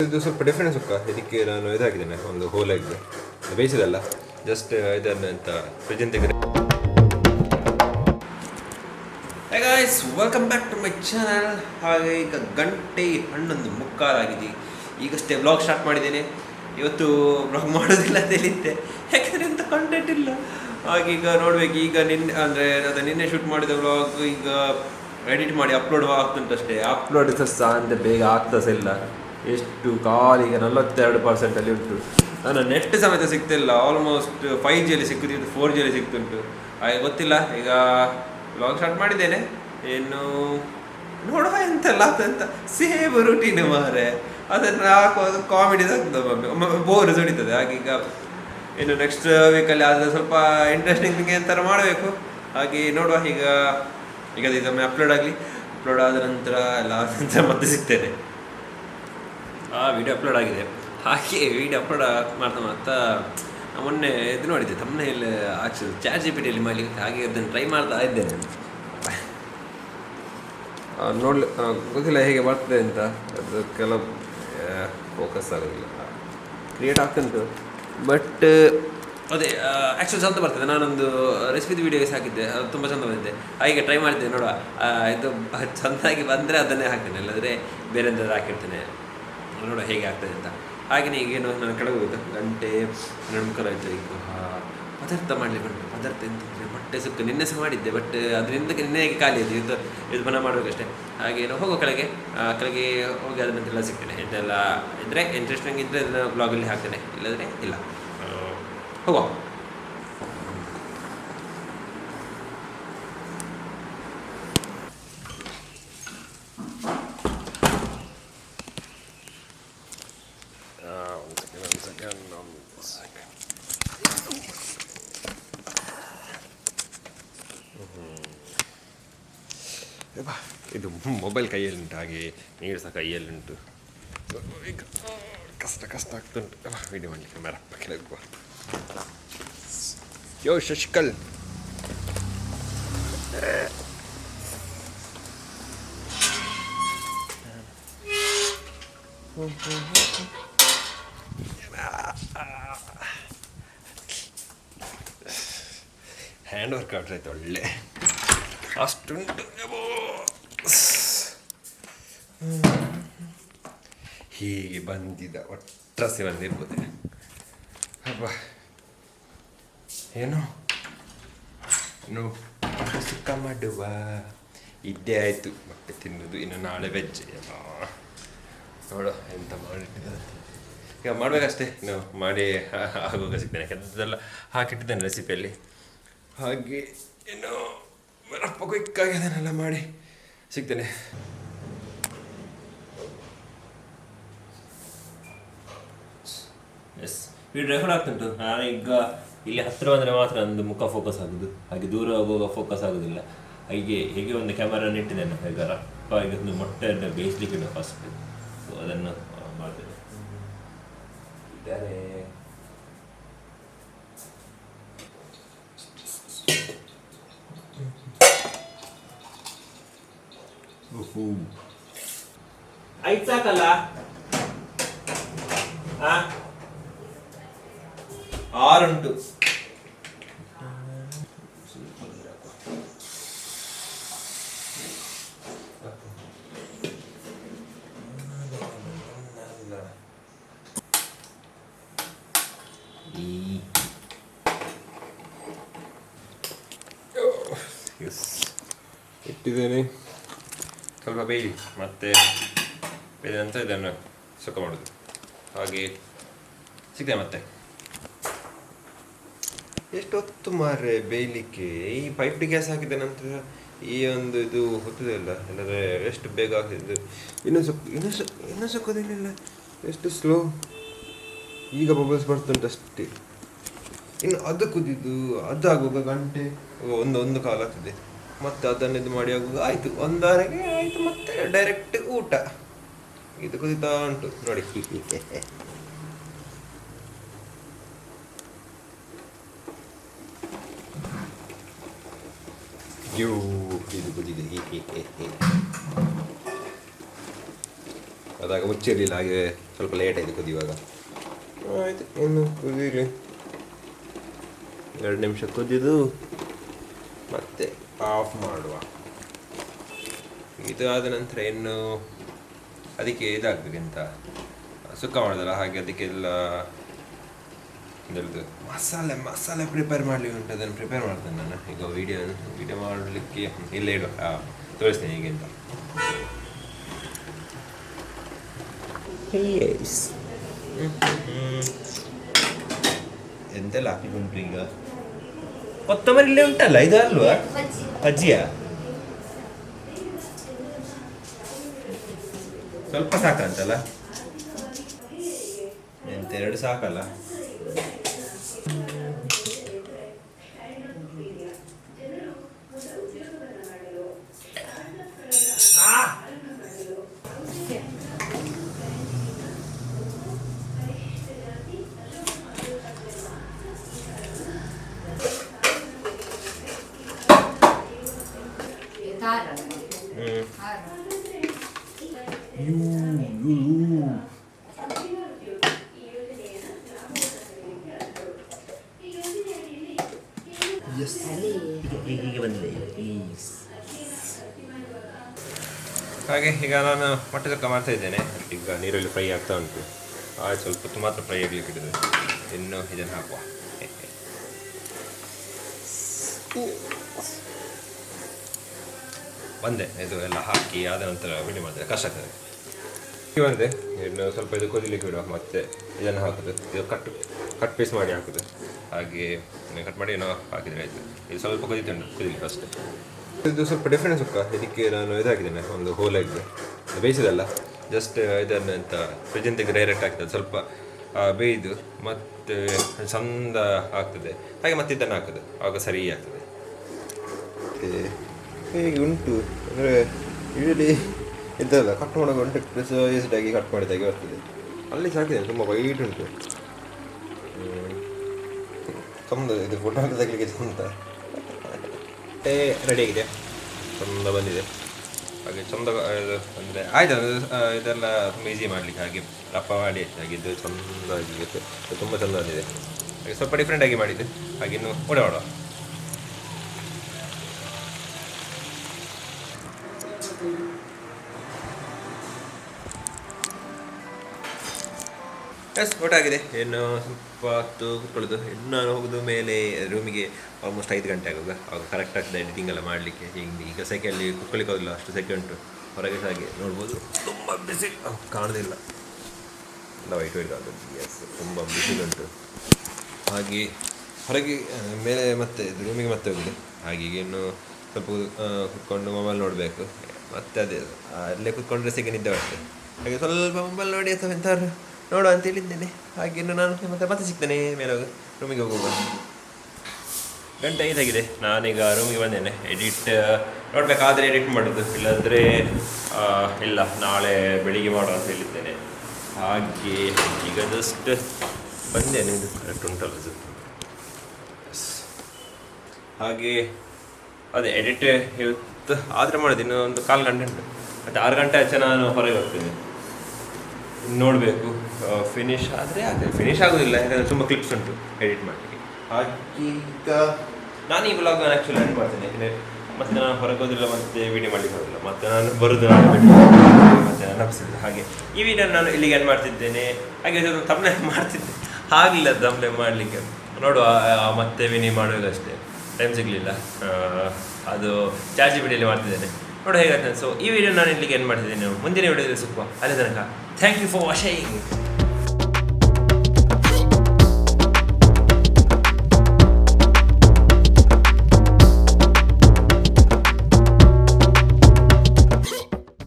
ಇದು ಸ್ವಲ್ಪ ಡಿಫ್ರೆನ್ಸ್ ಅಕ್ಕ. ಇದಕ್ಕೆ ನಾನು ಇದಾಗಿದ್ದೇನೆ, ಒಂದು ಹೋಲ್ ಆಗಿದೆ, ಬೇಯಿಸಿದಲ್ಲ, ಜಸ್ಟ್ ಇದನ್ನು ಅಂತ ಫ್ರಿಜ್ಜಿನ ತೆಗೆದು. Hey guys, welcome back to my channel. ಹಾಗೆ ಈಗ 1:11 ಈಗಷ್ಟೇ ವ್ಲಾಗ್ ಸ್ಟಾರ್ಟ್ ಮಾಡಿದ್ದೇನೆ. ಇವತ್ತು ವ್ಲಾಗ್ ಮಾಡೋದಿಲ್ಲ ಅಂತ ಹೇಳಿದ್ದೆ, ಯಾಕಂದರೆ ಎಂಥ ಕಂಟೆಂಟ್ ಇಲ್ಲ. ಹಾಗೆ ಈಗ ನೋಡ್ಬೇಕು, ಈಗ ನಿನ್ನೆ ಶೂಟ್ ಮಾಡಿದ ವ್ಲಾಗ್ ಈಗ ಎಡಿಟ್ ಮಾಡಿ ಅಪ್ಲೋಡ್ ಆಗ್ತುಂಟಷ್ಟೇ. ಅಪ್ಲೋಡ್ ಸಹ ಅಂತ ಬೇಗ ಆಗ್ತಾ ಇಲ್ಲ. ಎಷ್ಟು ಕಾಲಿಗೆ 42% ಉಂಟು. ನನ್ನ ನೆಟ್ ಸಮೇತ ಸಿಗ್ತಿಲ್ಲ. ಆಲ್ಮೋಸ್ಟ್ 5Gಯಲ್ಲಿ ಸಿಕ್ಕುತ್ತಿದ್ದು 4Gಯಲ್ಲಿ ಸಿಗ್ತುಂಟು. ಹಾಗೆ ಗೊತ್ತಿಲ್ಲ. ಈಗ ವ್ಲಾಗ್ ಸ್ಟಾರ್ಟ್ ಮಾಡಿದ್ದೇನೆ, ಏನು ನೋಡುವ ಎಂತೆಲ್ಲ ಅಂತ ಸೇಮ್ ರುಟೀನ್ ಮಾರೆ. ಅದನ್ನು ಹಾಕೋದು ಕಾಮಿಡಿ ಆಗ್ತದೆ, ಒಮ್ಮೆ ಬೋರ್ ಸುಡಿತದೆ. ಹಾಗೆ ಈಗ ಇನ್ನು ನೆಕ್ಸ್ಟ್ ವೀಕಲ್ಲಿ ಆದರೆ ಸ್ವಲ್ಪ ಇಂಟ್ರೆಸ್ಟಿಂಗ್ ಅಂತಾರ ಮಾಡಬೇಕು. ಹಾಗೆ ನೋಡುವ. ಈಗ ಇದೊಮ್ಮೆ ಅಪ್ಲೋಡ್ ಆದ ನಂತರ ಎಲ್ಲ ನಂತರ ಮತ್ತೆ ಸಿಗ್ತೇನೆ. ವಿಡಿಯೋ ಅಪ್ಲೋಡ್ ಆಗಿದೆ. ಹಾಗೆ ವಿಡಿಯೋ ಅಪ್ಲೋಡ್ ಮಾಡ್ತಾ ಮೊನ್ನೆ ಇದು ನೋಡಿದ್ದೆ, ಥಂಬ್ನೇಲ್ ಆಕ್ಚುಲಿ ChatGPTಯಲ್ಲಿ ಮಾಡಲಿಕ್ಕೆ. ಹಾಗೆ ಅದನ್ನು ಟ್ರೈ ಮಾಡ್ತಾ ಇದ್ದೇನೆ. ಗೊತ್ತಿಲ್ಲ ಹೇಗೆ ಬರ್ತದೆ ಅಂತ. ಅದು ಕೆಲವು ಫೋಕಸ್ ಆಗೋದಿಲ್ಲ, ಕ್ರಿಯೇಟ್ ಆಗ್ತುಂಟು. ಬಟ್ ಅದೇ ಆ್ಯಕ್ಚುಲಿ ಚಂದ ಬರ್ತದೆ. ನಾನೊಂದು ರೆಸಿಪಿದು ವೀಡಿಯೋಸ್ ಹಾಕಿದ್ದೆ, ಅದು ತುಂಬ ಚಂದ ಬಂದಿದೆ. ಹಾಗೆ ಟ್ರೈ ಮಾಡಿದ್ದೆ. ನೋಡುವ, ಇದು ಚೆಂದಾಗಿ ಬಂದರೆ ಅದನ್ನೇ ಹಾಕ್ತೇನೆ, ಇಲ್ಲದ್ರೆ ಬೇರೆ ಎಂತಾದ್ರೂ ಹಾಕಿರ್ತೇನೆ. ನೋಡುವ ಹೇಗೆ ಆಗ್ತದೆ ಅಂತ. ಹಾಗೆಯೇ ಈಗೇನು ನಾನು ಕೆಳಗೆ ಹೋಯ್ತು, 1:12 ಆಯಿತು. ಈಗ ಪದಾರ್ಥ ಮಾಡಲಿಕ್ಕೆ ಉಂಟು. ಪದಾರ್ಥ ಎಂತಂದರೆ ಮೊಟ್ಟೆ ಸುಕ್ಕ ನಿನ್ನೆ ಸಹ ಮಾಡಿದ್ದೆ, ಬಟ್ ಅದರಿಂದ ನಿನ್ನೆ ಖಾಲಿ ಇದೆ. ಇದು ಪುನಃ ಮಾಡಬೇಕಷ್ಟೇ. ಹಾಗೆ ಹೋಗೋ ಕೆಳಗೆ ಹೋಗಿ ಅದರ ನಂತರ ಸಿಗ್ತೇನೆ. ಇದೆಲ್ಲ ಇದ್ದರೆ ಇಂಟ್ರೆಸ್ಟಿಂಗ್ ಇದ್ದರೆ ಅದನ್ನು ಬ್ಲಾಗಲ್ಲಿ ಹಾಕ್ತೇನೆ, ಇಲ್ಲದ್ರೆ ಇಲ್ಲ. ಹೋಗೋ. ಇದು ಮೊಬೈಲ್ ಕೈಯಲ್ಲುಂಟು, ಹಾಗೆ ನೀರು ಸಹ ಕೈಯಲ್ಲುಂಟು. ಈಗ ಕಷ್ಟ ಆಗ್ತುಂಟು ವಿಡಿಯೋ ಮಾಡಲಿಕ್ಕೆ. ಮರಪ್ಪ ಕೆಳಗೆ ಬಾ. ಯೋ ಶಶಿಕಲ್, ಹ್ಯಾಂಡ್ ವರ್ಕೌಟ್ ಆಯ್ತು ಒಳ್ಳೆ, ಅಷ್ಟುಂಟು. ಹೀಗೆ ಬಂದಿದ್ದ ಒಟ್ರಾಸಿ ಬಂದಿರ್ಬೋದು. ಅಬ್ಬ, ಏನು ಸುಕ್ಕ ಮಾಡುವ. ಇದ್ದೇ ಆಯಿತು ಮತ್ತೆ ತಿನ್ನೋದು. ಇನ್ನು ನಾಳೆ ವೆಜ್. ನೋಡು ಎಂತ ಮಾಡಿಟ್ಟಿದ್ದಾರೆ. ಈಗ ಮಾಡಬೇಕಷ್ಟೇ, ಇನ್ನು ಮಾಡಿ ಆಗುವಾಗ ಸಿಗ್ತೇನೆ. ಕೆದ್ದೆಲ್ಲ ಹಾಕಿಟ್ಟಿದ್ದೇನೆ ರೆಸಿಪಿಯಲ್ಲಿ. ಹಾಗೆ ಇನ್ನು ರಪ್ಪ ಕ್ವಿಕ್ಕಾಗಿ ಅದನ್ನೆಲ್ಲ ಮಾಡಿ ಸಿಗ್ತೇನೆ. ಎಸ್, ವಿಡಿಯೋ ರೆಕಾರ್ಡ್ ಆಗ್ತುಂಟು. ನಾನೀಗ ಇಲ್ಲಿ ಹತ್ತಿರ ಬಂದರೆ ಮಾತ್ರ ಒಂದು ಮುಖ ಫೋಕಸ್ ಆಗೋದು, ಹಾಗೆ ದೂರ ಹೋಗುವಾಗ ಫೋಕಸ್ ಆಗೋದಿಲ್ಲ. ಹೇಗೆ ಒಂದು ಕ್ಯಾಮರಾನ ಇಟ್ಟಿದ್ದೇನೆ. ಈಗ ರಪ್ಪ ಈಗ ಒಂದು ಮೊಟ್ಟೆಯನ್ನು ಬೇಯಿಸ್ಲಿಕ್ಕೆ ಫಸ್ಟ್. ಸೊ ಅದನ್ನು ಮಾಡ್ತೇನೆ. ಇದ್ದಾರೆ ಆಯ್ತು, ಸಾಕಲ್ಲ. 6 ಉಂಟು. ಇಟ್ಟಿದ್ದೇನೆ, ಸ್ವಲ್ಪ ಬೇಯಲಿ. ಮತ್ತೆ ಬೇರೆ ನಂತರ ಇದನ್ನು ಸುಕ್ಕ ಮಾಡೋದು. ಹಾಗೆ ಸಿಗ್ತೇನೆ ಮತ್ತೆ. ಎಷ್ಟು ಹೊತ್ತು ಮಾರ್ರೆ ಬೇಯಲಿಕ್ಕೆ. ಈ ಪೈಪ್ಡ್ ಗ್ಯಾಸ್ ಹಾಕಿದ ನಂತರ ಈ ಒಂದು ಇದು ಹೊತ್ತದೇ ಇಲ್ಲ, ಇಲ್ಲದ್ರೆ ಎಷ್ಟು ಬೇಗ ಆಗ್ತಿದ್ದು. ಇನ್ನೂ ಸುಕ್ಕೋದಿಲ್ಲ, ಎಷ್ಟು ಸ್ಲೋ. ಈಗ ಬಬಲ್ಸ್ ಬರ್ತುಂಟು ಅಷ್ಟೇ. ಇನ್ನು ಅದು ಕುದಿದು ಅದಾಗುವಾಗ ಗಂಟೆ ಒಂದು ಕಾಲ ಆಗ್ತದೆ. ಮತ್ತು ಅದನ್ನು ಇದು ಮಾಡಿ ಆಗುವಾಗ ಆಯಿತು, 1:30ಗೆ ಆಯಿತು. ಮತ್ತೆ ಡೈರೆಕ್ಟ್ ಊಟ. ಇದು ಕುದಿತಾ ಉಂಟು ನೋಡಿ. ಇದು ಕುದಿದೆ. ಅದಾಗ ಮುಚ್ಚಿರಲಿಲ್ಲ, ಹಾಗೆ ಸ್ವಲ್ಪ ಲೇಟ್ ಆಯಿತು ಕುದಿಯುವಾಗ. ಆಯಿತು, ಇನ್ನು ಕುದೀರಿ 2 ನಿಮಿಷ ಕುದಿದು ಮತ್ತೆ ಆಫ್ ಮಾಡುವ. ಇದು ಆದ ನಂತರ ಇನ್ನು ಅದಕ್ಕೆ ಇದಾಗಬೇಕಂತ ಸುಕ್ಕ ಮಾಡೋದಲ್ಲ, ಹಾಗೆ ಅದಕ್ಕೆಲ್ಲ ಇದರದ್ದು ಮಸಾಲೆ ಪ್ರಿಪೇರ್ ಮಾಡಲಿಕ್ಕೆ ಉಂಟು. ಅದನ್ನು ಪ್ರಿಪೇರ್ ಮಾಡ್ತೇನೆ ನಾನು ಈಗ. ವಿಡಿಯೋ ಮಾಡಲಿಕ್ಕೆ ಇಲ್ಲೇ ಇಡುವ, ತೋರಿಸ್ತೇನೆ ಹೀಗೆ ಅಂತ. ಎಂತೆಲ್ಲ ಹಾಕಿಕೊಂಡು ಈಗ ಕೊತ್ತಂಬರಿ ಇಲ್ಲೇ ಉಂಟಲ್ಲ, ಇದು ಅಲ್ವಾ ಅಜ್ಜಿಯಾ? ಸ್ವಲ್ಪ ಸಾಕಂತಲ್ಲ, ಎಂತೆರಡು ಸಾಕಲ್ಲ. ಹೀಗೆ ಬಂದಿದೆ. ಹಾಗೆ ಈಗ ನಾನು ಮೊಟ್ಟೆ ಸುಕ್ಕ ಮಾಡ್ತಾ ಇದ್ದೇನೆ. ಈಗ ನೀರಲ್ಲಿ ಫ್ರೈ ಆಗ್ತಾ ಉಂಟು. ಸ್ವಲ್ಪ ಹೊತ್ತು ಮಾತ್ರ ಫ್ರೈ ಆಗಲಿಕ್ಕೆ ಇಟ್ಟಿದೆ. ಇನ್ನು ಇದನ್ನು ಹಾಕುವ. ಬಂದೆ ಇದು ಎಲ್ಲ ಹಾಕಿ ಆದ ನಂತರ ವಿಡಿಯೋ ಮಾಡಿದ್ರೆ ಕಷ್ಟ ಆಗ್ತದೆ. ಬಂದೆ ಇನ್ನು ಸ್ವಲ್ಪ ಇದು ಕುದಿಲಿಕ್ಕೆ ಬಿಡುವ. ಮತ್ತೆ ಇದನ್ನು ಹಾಕೋದು, ಇದು ಕಟ್ ಪೀಸ್ ಮಾಡಿ ಹಾಕೋದು. ಹಾಗೆ ಕಟ್ ಮಾಡಿ ನಾವು ಹಾಕಿದರೆ ಆಯಿತು. ಇದು ಸ್ವಲ್ಪ ಕುದಿಲಿಕ್ಕೆ ಅಷ್ಟೇ. ಇದು ಸ್ವಲ್ಪ ಡಿಫ್ರೆನ್ಸ್ ಸುಕ್ಕ. ಇದಕ್ಕೆ ನಾನು ಇದಾಕಿದ್ದೇನೆ, ಒಂದು ಹೋಲ್ ಆಗಿದೆ, ಬೇಯಿಸಿದಲ್ಲ, ಜಸ್ಟ್ ಇದನ್ನು ಅಂತ ಫ್ರಿಜ್ಜಿನ ತೆಗೆದು ಡೈರೆಕ್ಟ್ ಆಗ್ತದೆ. ಸ್ವಲ್ಪ ಬೇಯ್ದು ಮತ್ತು ಚಂದ ಆಗ್ತದೆ. ಹಾಗೆ ಮತ್ತೆ ಇದನ್ನು ಹಾಕೋದು, ಆವಾಗ ಸರಿ ಆಗ್ತದೆ. ಹೇಗೆ ಉಂಟು ಅಂದರೆ ಯೂಶಲಿ ಇದಲ್ಲ ಕಟ್ ಮಾಡೋಕೆ ಉಂಟು, ಪ್ಲಸ್ ಈಸಿಯಾಗಿ ಕಟ್ ಮಾಡಿದಾಗೆ ಬರ್ತದೆ. ಅಲ್ಲಿ ಸಾಕಿದೆ, ತುಂಬ ವೈಟ್ ಉಂಟು. ಚಂದ ಇದು ಫೋಟೋ ತೆಗಲಿಕ್ಕೆ ಚಂದ ರೆಡಿಯಾಗಿದೆ, ಚಂದ ಬಂದಿದೆ. ಹಾಗೆ ಚಂದ ಇದು ಅಂದರೆ ಆಯಿತು, ಇದೆಲ್ಲ ತುಂಬ ಈಸಿ ಮಾಡಲಿಕ್ಕೆ. ಹಾಗೆ ದಪ್ಪ ಮಾಡಿ ಹಾಗೆ ಇದು ಚಂದಾಗಿರುತ್ತೆ, ತುಂಬ ಚಂದ ಬಂದಿದೆ. ಹಾಗೆ ಸ್ವಲ್ಪ ಡಿಫ್ರೆಂಟಾಗಿ ಮಾಡಿದ್ದು. ಹಾಗೆ ಇನ್ನು ಓಡಾಡುವ. ಊಟ ಆಗಿದೆ. ಇನ್ನು ಸ್ವಲ್ಪ ಹೊತ್ತು ಕೂತ್ಕೊಳ್ಳೋದು. ಇನ್ನು ನಾನು ಹೋಗೋದು ಮೇಲೆ ರೂಮಿಗೆ ಆಲ್ಮೋಸ್ಟ್ 5 ಗಂಟೆ ಆಗೋದು. ಆವಾಗ ಕರೆಕ್ಟ್ ಆಗ್ತದೆ ಎಡಿಟಿಂಗ್ ಎಲ್ಲ ಮಾಡಲಿಕ್ಕೆ. ಈಗ ಸೆಕೆಯಲ್ಲಿ ಕೂತ್ಕೊಳ್ಳಿಕ್ಕೆ ಹೋಗಿಲ್ಲ, ಅಷ್ಟು ಸೆಕೆ ಉಂಟು ಹೊರಗೆ. ಹಾಗೆ ನೋಡ್ಬೋದು, ತುಂಬ ಬಿಸಿಲು ಕಾಣೋದಿಲ್ಲ, ಎಲ್ಲ ವೈಟ್ ಆಗೋದು. ಎಸ್, ತುಂಬ ಬಿಸಿಲುಂಟು. ಹಾಗೆ ಹೊರಗೆ ಮೇಲೆ ಮತ್ತೆ ಇದು ರೂಮಿಗೆ ಮತ್ತೆ ಹೋಗಿದೆ. ಹಾಗೆ ಇನ್ನು ಸ್ವಲ್ಪ ಕೂತ್ಕೊಂಡು ಮೊಬೈಲ್ ನೋಡಬೇಕು. ಮತ್ತೆ ಅದೇ ಅಲ್ಲೇ ಕೂತ್ಕೊಂಡ್ರೆ ಸಿಗ ನಿದ್ದೆ ಬರ್ತದೆ. ಹಾಗೆ ಸ್ವಲ್ಪ ಮೊಬೈಲ್ ನೋಡಿ ಅಥವಾ ಎಂಥವ್ರು ನೋಡುವ ಅಂತ ಹೇಳಿದ್ದೇನೆ. ಹಾಗೆನ್ನು ನಾನು ಮತ್ತೆ ಸಿಗ್ತೇನೆ ಮೇಲೆ ರೂಮಿಗೆ ಹೋಗುವಾಗ. 5 ಆಗಿದೆ. ನಾನೀಗ ರೂಮಿಗೆ ಬಂದೇನೆ. ಎಡಿಟ್ ನೋಡಬೇಕಾದ್ರೆ ಎಡಿಟ್ ಮಾಡೋದು, ಇಲ್ಲಾಂದರೆ ಇಲ್ಲ ನಾಳೆ ಬೆಳಿಗ್ಗೆ ಮಾಡುವ ಅಂತ ಹೇಳಿದ್ದೇನೆ. ಹಾಗೆ ಈಗ ಜಸ್ಟ್ ಬಂದೇನೆ. ಇದು ಕರೆಕ್ಟ್ ಉಂಟಲ್ಲ ಅದು. ಹಾಗೆ ಅದೇ ಎಡಿಟ್ ಇವತ್ತು ಆದರೆ ಮಾಡೋದು. ಇನ್ನೂ ಒಂದು 1/4 ಗಂಟೆ ಉಂಟು. ಮತ್ತು 6 ಗಂಟೆ ಆಚೆ ನಾನು ಹೊರಗೆ ಹೋಗ್ತೇನೆ. ನೋಡಬೇಕು ಫಿನಿಶ್ ಆದರೆ ಅದೇ ಫಿನಿಶ್ ಆಗೋದಿಲ್ಲ, ಯಾಕಂದರೆ ತುಂಬ ಕ್ಲಿಪ್ಸ್ ಉಂಟು ಎಡಿಟ್ ಮಾಡಲಿಕ್ಕೆ. ಹಾಗೆ ಈಗ ನಾನು ಈ ವ್ಲಾಗ್ ಆ್ಯಕ್ಚುಲಿ ಎಂಡ್ ಮಾಡ್ತೇನೆ. ಯಾಕಂದರೆ ಮತ್ತೆ ನಾನು ಹೊರಗೆ ಹೋದಿಲ್ಲ, ಮತ್ತೆ ವೀಡಿಯೋ ಮಾಡಲಿಕ್ಕೆ ಹೋಗಿಲ್ಲ, ಮತ್ತೆ ನಾನು ಬರೋದು ಮತ್ತೆ ನಾನು ಅನಿಸಿಲ್ಲ. ಹಾಗೆ ಈ ವಿಡಿಯೋ ನಾನು ಇಲ್ಲಿಗೆ ಎಂಡ್ ಮಾಡ್ತಿದ್ದೇನೆ. ಹಾಗೆ ತಮ್ಮನೆ ಮಾಡ್ತಿದ್ದೆ, ಆಗಲಿಲ್ಲ ತಮ್ಮನೆ ಮಾಡಲಿಕ್ಕೆ. ನೋಡುವ ಮತ್ತೆ ವಿನಿ ಮಾಡುವಾಗಷ್ಟೇ ಟೈಮ್ ಸಿಗಲಿಲ್ಲ. ಅದು ಚಾರ್ಜ್ ವಿಡಿಯೋಲಿ ಮಾಡ್ತಿದ್ದೇನೆ, ನೋಡು ಹೇಗಾಗ್ತದೆ. ಸೊ ಈ ವಿಡಿಯೋ ನಾನು ಇಲ್ಲಿಗೆ ಎಂಡ್ ಮಾಡ್ತಿದ್ದೇನೆ. ಮುಂದಿನ ವಿಡಿಯೋದಲ್ಲಿ ಸಿಕ್ಕುವ. ಅಲ್ಲಿ ತನಕ ಥ್ಯಾಂಕ್ ಯು ಫಾರ್ ವಾಚಿಂಗ್.